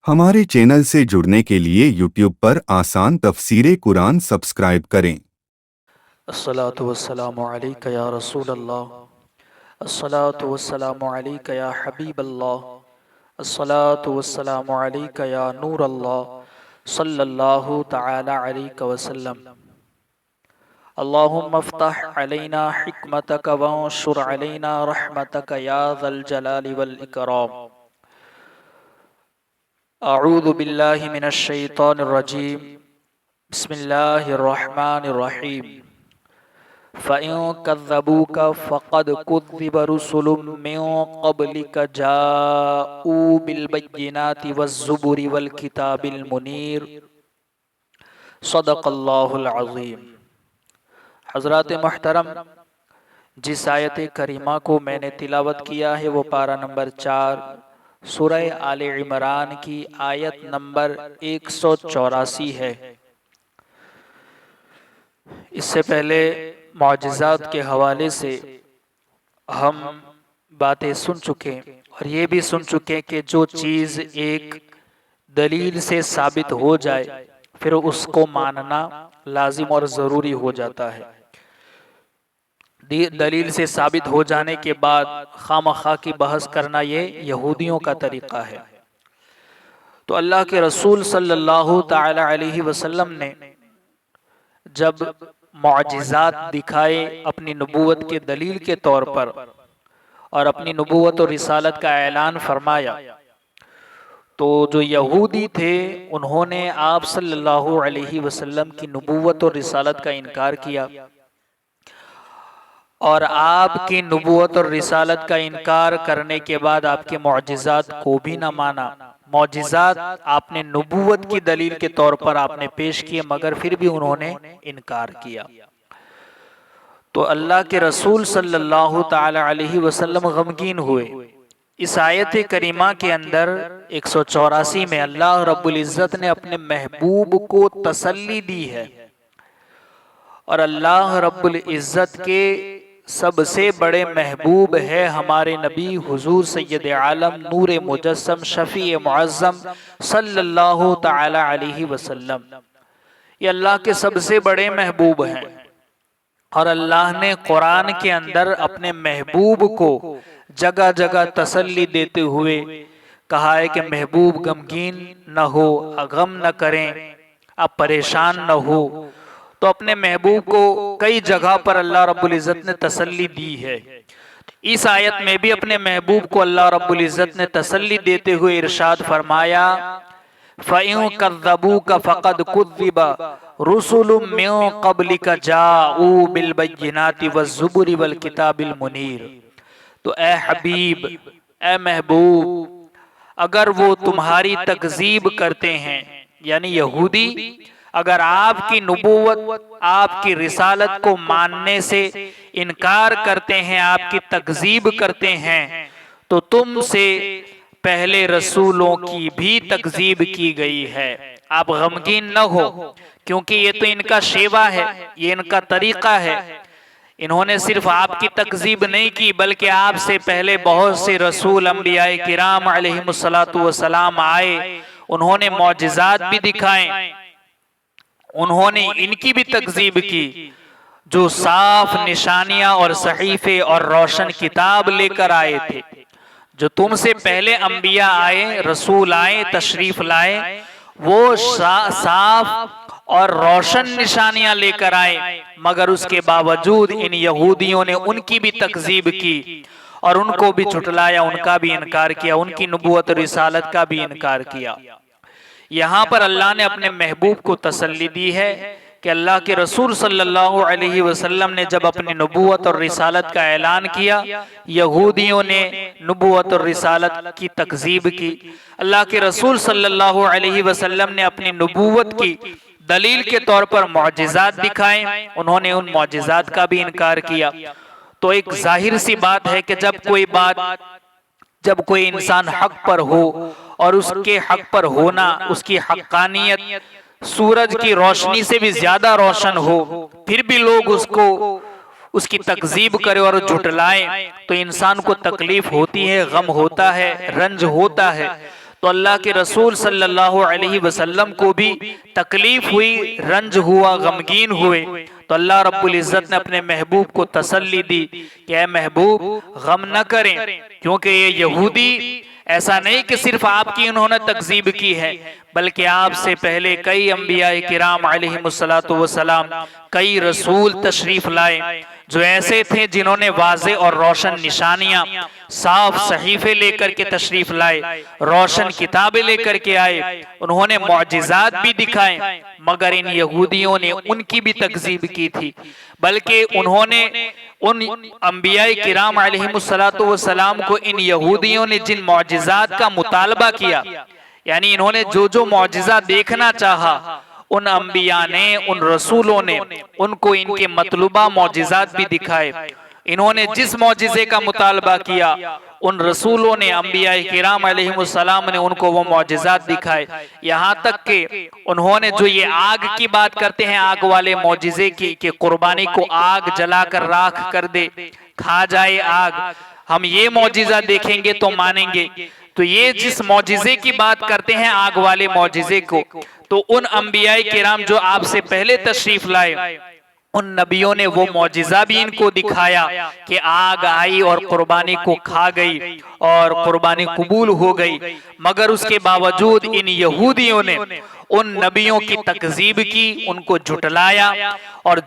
हमारे चैनल से जुड़ने के लिए YouTube पर आसान तफसीरे कुरान सब्सक्राइब करें। अस्सलातु वस्सलामु अलैका या रसूल अल्लाह। अस्सलातु वस्सलामु अलैका या हबीब अल्लाह। अस्सलातु वस्सलामु अलैका या नूर अल्लाह सल्लल्लाहु तआला अलैका वसल्लम। अल्लाहुम्मा अफ्तह अलैना हिकमतक वंशुर अलैना रहमतक या ज़ल जलाली वल इकराम। अऊज़ु बिल्लाहि मिनश शैतानिर रजीम। बिस्मिल्लाहिर रहमानिर रहीम। फ़इन कज़्ज़बूका फ़क़द कुज़्ज़िब रुसुलुम मिन क़ब्लिका जाऊ बिलबय्यिनाति वज़्ज़ुबुरि वल किताबिल मुनीर। सदक़ल्लाहुल अज़ीम। हज़रात मुहतरम, जिस आयत करीमा को मैंने तिलावत किया है वो पारा नंबर 4 सूरह आले इमरान की आयत नंबर 184 है। इससे पहले मौजिज़ात के हवाले से हम बातें सुन चुके और ये भी सुन चुके कि जो चीज़ एक दलील से साबित हो जाए फिर उसको मानना लाजिम और ज़रूरी हो जाता है। दलील से साबित हो जाने के बाद खामखा की बहस करना ये यहूदियों का तरीक़ा है। तो अल्लाह के रसूल सल्लल्लाहु तआला अलैहि वसल्लम ने जब मौजिज़ात दिखाए अपनी नबूवत के दलील के तौर पर और अपनी नबूवत और रिसालत का ऐलान फरमाया, तो जो यहूदी थे उन्होंने आप सल्लल्लाहु अलैहि वसल्लम की नबूवत और रिसालत का इनकार किया और आपकी नबूवत और रिसालत का इनकार करने के बाद आपके मौजिज़ात को भी न माना। मौजिज़ात आपने नबूवत की दलील के तौर पर आपने पेश किए मगर फिर भी उन्होंने इनकार किया। तो अल्लाह के रसूल सल्लल्लाहु तआला अलैहि वसल्लम गमगीन हुए। इस आयत करीमा के अंदर 184 में अल्लाह रब्बुल इज़्ज़त ने अपने महबूब को तसल्ली दी है और अल्लाह रब्बुल इज़्ज़त के सबसे बड़े महबूब है हमारे नबी हुजूर सैयद आलम नूर मुजस्सम शफी मुअज़्ज़म सल्लल्लाहु तआला अलैहि वसल्लम। ये अल्लाह के सबसे बड़े महबूब हैं और अल्लाह ने कुरान के अंदर अपने महबूब को जगह जगह तसल्ली देते हुए कहा है कि महबूब गमगीन न हो, गम न करें, आप परेशान न हो। तो अपने महबूब को कई जगह पर अल्लाह रब्बुल इज़्ज़त ने तसल्ली दी है। इस आयत में भी अपने महबूब को अल्लाह रब्बुल इज़्ज़त ने तसल्ली देते हुए इरशाद फरमाया, फ़इन कज़्ज़बूका फ़क़द कुज़्ज़िब रुसुलुम मिन क़ब्लिका जाऊ बिलबय्यिनाति वज़्ज़ुबुरि वल किताबिल मुनीर। तो ए हबीब, ए महबूब, अगर वो तुम्हारी तकज़ीब करते हैं यानी यहूदी अगर आपकी नबूवत आपकी रिसालत को मानने से इनकार करते हैं, आपकी तकज़ीब करते हैं, तो तुमसे पहले रसूलों की भी तकज़ीब की गई है। आप गमगीन न हो क्योंकि ये तो इनका शेवा है, ये इनका तरीक़ा है। इन्होंने सिर्फ आपकी तकज़ीब नहीं की बल्कि आपसे पहले बहुत से रसूल अंबियाए किराम अलैहिमुस्सलातु वस्सलाम आए, उन्होंने मौजिज़ात भी दिखाए, उन्होंने इनकी भी तकज़ीब की जो साफ निशानियां और सहीफे और रोशन किताब लेकर आए थे। जो तुमसे पहले अंबिया आए, रसूल आए, तशरीफ लाए, वो साफ और रोशन निशानियां लेकर आए मगर उसके बावजूद इन यहूदियों ने उनकी भी तकज़ीब की और उनको भी झुटलाया, उनका भी इनकार किया, उनकी नबूवत और रिसालत का भी इनकार किया। यहाँ पर अल्लाह ने अपने महबूब को तसल्ली दी है कि अल्लाह के रसूल सल्लल्लाहु अलैहि वसल्लम ने जब अपनी नबूवत और रिसालत का ऐलान किया, यहूदियों ने नबूवत और रिसालत की तकज़ीब की। अल्लाह के रसूल सल्लल्लाहु अलैहि वसल्लम ने अपनी नबूवत की दलील के तौर पर मौजिज़ात दिखाए, उन्होंने उन मौजिज़ात का भी इनकार किया। तो एक जाहिर सी बात है कि जब कोई इंसान हक पर हो और उसके हक पर होना, उसकी हक्कानियत सूरज की रोशनी से भी ज्यादा रोशन हो, फिर भी लोग उसकी तकज़ीब करे और झुटलाएं, तो इंसान को तकलीफ होती है, गम होता है, रंज होता है। तो अल्लाह के रसूल सल्लल्लाहु अलैहि वसल्लम को भी तकलीफ हुई, रंज हुआ, गमगीन हुए। तो अल्लाह रब्बुल इज़्ज़त ने अपने महबूब को तसल्ली दी कि ऐ महबूब गम न करें, क्योंकि ये यहूदी ऐसा नहीं कि सिर्फ आपकी उन्होंने तकजीब की है, बल्कि आपसे पहले कई अंबिया किराम अलैहिमुस्सलातु वस्सलाम, कई रसूल तशरीफ लाए जो ऐसे थे जिन्होंने वाज़े और रोशन निशानियां, साफ सहीफे लेकर के तशरीफ लाए, रोशन किताबें लेकर के आए, उन्होंने मौजिज़ात भी दिखाए, मगर इन यहूदियों ने उनकी भी तकजीब की थी। बल्कि उन्होंने उन अंबिया किराम अलैहिमुस्सलातु वस्सलाम को इन यहूदियों ने जिन मौजिज़ात का मुतालबा किया, यानी इन्होंने जो जो मौजिज़ा देखना चाहा, उन अंबिया ने, उन रसूलों ने उनको इनके मतलूबा मौजिज़ात भी दिखाए। इन्होंने जिस मौजिज़े का मुतालबा किया, उन रसूलों ने, अंबिया किराम अलैहिमुस्सलाम ने उनको वो मौजिज़ात दिखाए। यहाँ तक कि उन्होंने जो ये आग की बात करते हैं, आग वाले मौजिज़े की, कि कुर्बानी को आग जलाकर राख कर दे, खा जाए आग, हम ये मौजिज़ा देखेंगे तो मानेंगे। तो ये जिस मौजिज़े की बात करते हैं, आग वाले मौजिज़े को, तो उन अंबिया किराम जो आपसे पहले तशरीफ लाए, उन नबियों ने वो मौजिज़ा भी इनको दिखाया कि आग आई और कुर्बानी को खा गई और कुर्बानी कबूल हो गई। मगर उसके बावजूद इन यहूदियों ने उन नबियों की तकजीब की, उनको झुटलाया और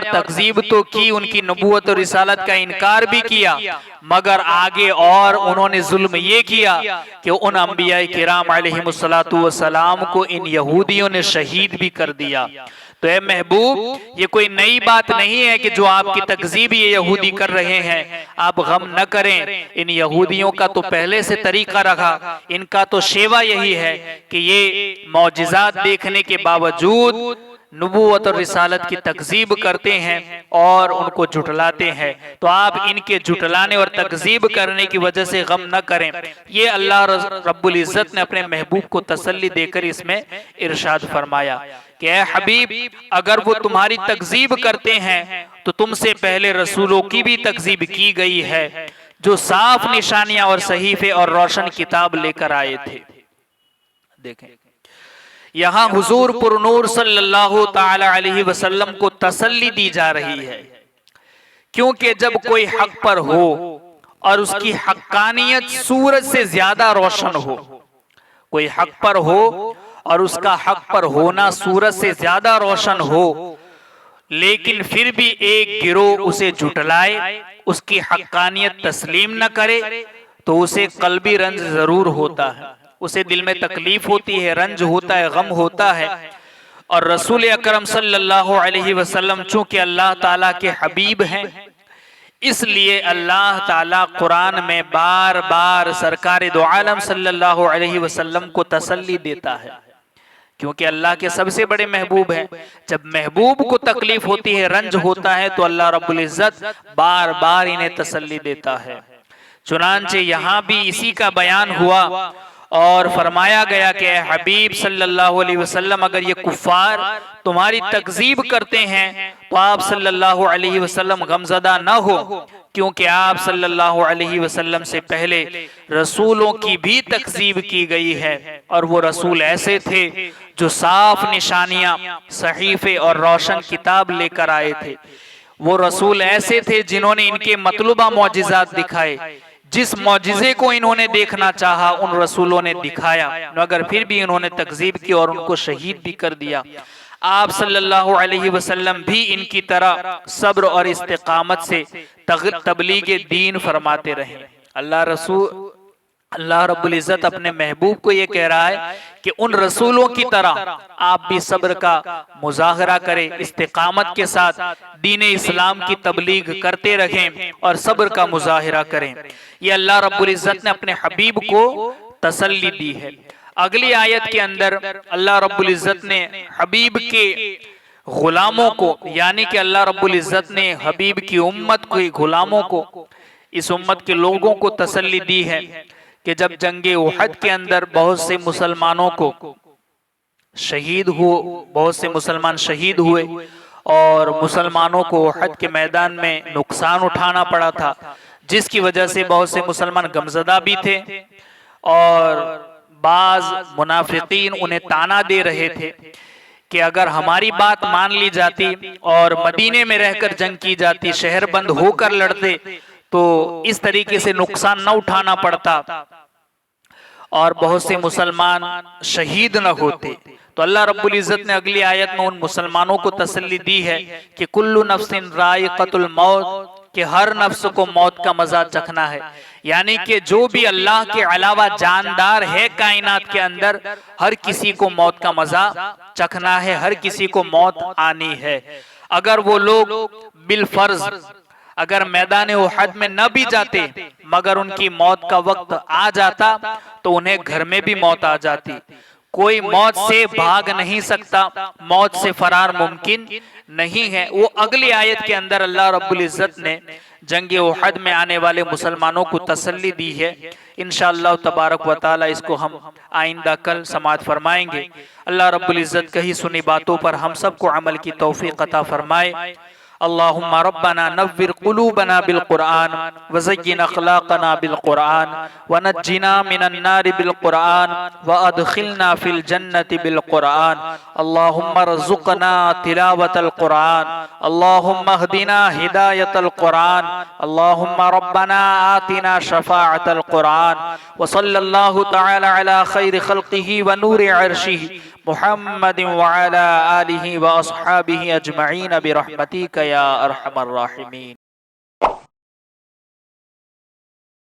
तकजीब तो की, उनकी नबूवत और रिसालत का इनकार भी किया, मगर आगे और उन्होंने जुल्म ये किया कि उन अंबिया किराम अलैहिमुस्सलातु वस्सलाम को इन यहूदियों ने शहीद भी कर दिया। तो ए महबूब, ये कोई नई बात नहीं है कि जो आपकी तकजीब ये यहूदी कर रहे हैं, आप गम न करें। इन यहूदियों का तो पहले से तरीका रहा, इनका तो शेवा यही है कि ये मौजिज़ात देखने के बावजूद नबूवत और रिसालत की तकजीब करते हैं और उनको झुटलाते हैं। तो आप इनके झुटलाने और तकजीब करने की वजह से गम न करें। ये अल्लाह रब्बुल इज़्ज़त ने अपने महबूब को तसल्ली देकर इसमें इरशाद फरमाया कि ऐ हबीब, अगर वो तुम्हारी तकजीब करते हैं तो तुमसे पहले रसूलों की भी तकजीब की गई है, जो साफ निशानियां और सहीफे और रोशन किताब लेकर आए थे। देखें, यहाँ हुजूर पुरनूर सल्लल्लाहु ताला अलैहि वसल्लम को तसल्ली दी जा रही है, क्योंकि जब कोई हक पर हो और उसकी हक्कानियत सूरज से ज्यादा रोशन हो, कोई हक पर हो और उसका हक पर होना सूरज से ज्यादा रोशन हो, लेकिन फिर भी एक गिरोह उसे झुटलाए, उसकी हक्कानियत तस्लीम न करे, तो उसे कल्बी रंज जरूर होता है, उसे दिल में तकलीफ होती है, रंज होता है, गम होता है। और रसूल अकरम सल्लल्लाहु अलैहि वसल्लम चूंकि अल्लाह ताला के हबीब हैं, इसलिए अल्लाह ताला कुरान में बार बार सरकार दो आलम सल्लल्लाहु अलैहि वसल्लम को तसल्ली देता है, क्योंकि अल्लाह के सबसे बड़े महबूब हैं। जब महबूब को तकलीफ होती है, रंज होता है, तो अल्लाह रब्बुल इज़्ज़त बार बार इन्हें तसल्ली देता है। चुनांचे यहाँ भी इसी का बयान हुआ और फरमाया गया कि हबीब सल्लल्लाहु अलैहि वसल्लम, अगर ये कुफ्फार तुम्हारी तकजीब करते हैं तो आप सल्लल्लाहु अलैहि वसल्लम गमज़दा न हो, क्योंकि आप सल्लल्लाहु अलैहि वसल्लम से पहले रसूलों की भी तकजीब की गई है, और वो रसूल ऐसे थे जो साफ निशानियां, सहीफे और रोशन किताब लेकर आए थे। वो रसूल ऐसे थे जिन्होंने इनके मतलूबा मौजिज़ात दिखाए, जिस मौजिज़े को इन्होंने देखना चाहा उन रसूलों ने दिखाया, मगर फिर भी इन्होंने तकजीब की और उनको शहीद भी कर दिया। आप सल्लल्लाहु अलैहि वसल्लम भी इनकी तरह सब्र और इस्तिकामत से तबलीग दीन फरमाते रहे। अल्लाह रब्बुल इज़्ज़त अपने महबूब को ये कह रहा है कि उन रसूलों की तरह आप भी सब्र का मुजाहरा करें, इस्तिकामत के साथ दीन इस्लाम की तबलीग करते रहें और सब्र का मुजाहरा करें। ये अल्लाह रब्बुल इज़्ज़त ने अपने हबीब को तसल्ली दी है। अगली आयत के अंदर अल्लाह रब्बुल इज़्ज़त ने हबीब के गुलामों को, यानी कि अल्लाह रब्बुल इज़्ज़त ने हबीब की उम्मत के गुलामों को, इस उम्मत के लोगों को तसल्ली दी है कि जब जंगे उहद के अंदर बहुत से मुसलमानों को शहीद हुए, बहुत से मुसलमान शहीद हुए और मुसलमानों को उहद के मैदान में नुकसान उठाना पड़ा था, जिसकी वजह से बहुत से मुसलमान गमज़दा भी थे और बाज मुनाफिकीन उन्हें ताना दे रहे थे कि अगर हमारी बात मान ली जाती और मदीने में रहकर जंग की जाती, शहर बंद होकर लड़ते, तो इस तरीके से नुकसान न उठाना पड़ता और बहुत से मुसलमान शहीद न होते। तो अल्लाह रब्बुल इज्जत ने अगली आयत में उन मुसलमानों को तसल्ली दी है कि कुल्लु नफ्सिन राइक़तुल मौत, कि हर नफ्स को मौत का मजा चखना है। यानी कि जो भी अल्लाह के अलावा जानदार है कायनात के अंदर, हर किसी को मौत का मजा चखना है, हर किसी को मौत आनी है। अगर वो लोग बिलफर्ज अगर मैदान उहद में न भी जाते मगर उनकी मौत का वक्त आ जाता तो उन्हें घर में भी मौत आ जाती। कोई मौत से भाग नहीं सकता, मौत से फरार मुमकिन नहीं है। वो अगली आयत के अंदर अल्लाह रब्बुल इज्जत ने जंग उहद में आने वाले मुसलमानों को तसल्ली दी है। इंशाअल्लाह तबारक व तआला इसको हम आइंदा कल समाअत फरमाएंगे। अल्लाह रब्बुल इज्जत कही सुनी बातों पर हम सबको अमल की तौफीक अता फरमाए। अल्लाहुम्मा रब्बना नव्विर कुलूबना बिल कुरआन व ज़य्यिन अखलाक़ना बिल कुरआन व नज्जिना मिनन नारि बिल कुरआन व अदखिलना फिल जन्नति बिल कुरआन। अल्लाहुम्मा रज़ुक़ना तिलावतल कुरआन, अल्लाहुम्मा हदिना हिदायतल कुरआन, अल्लाहुम्मा रब्बना आतिना शफ़ाअतल कुरआन। व सल्लल्लाहु तआला अला खैरि खल्क़िही व नूरि अर्शिही मुहम्मदिन व अला आलिहि व अस्हाबिहि अजमईन बिरहमतिका या अरहमर राहिमीन।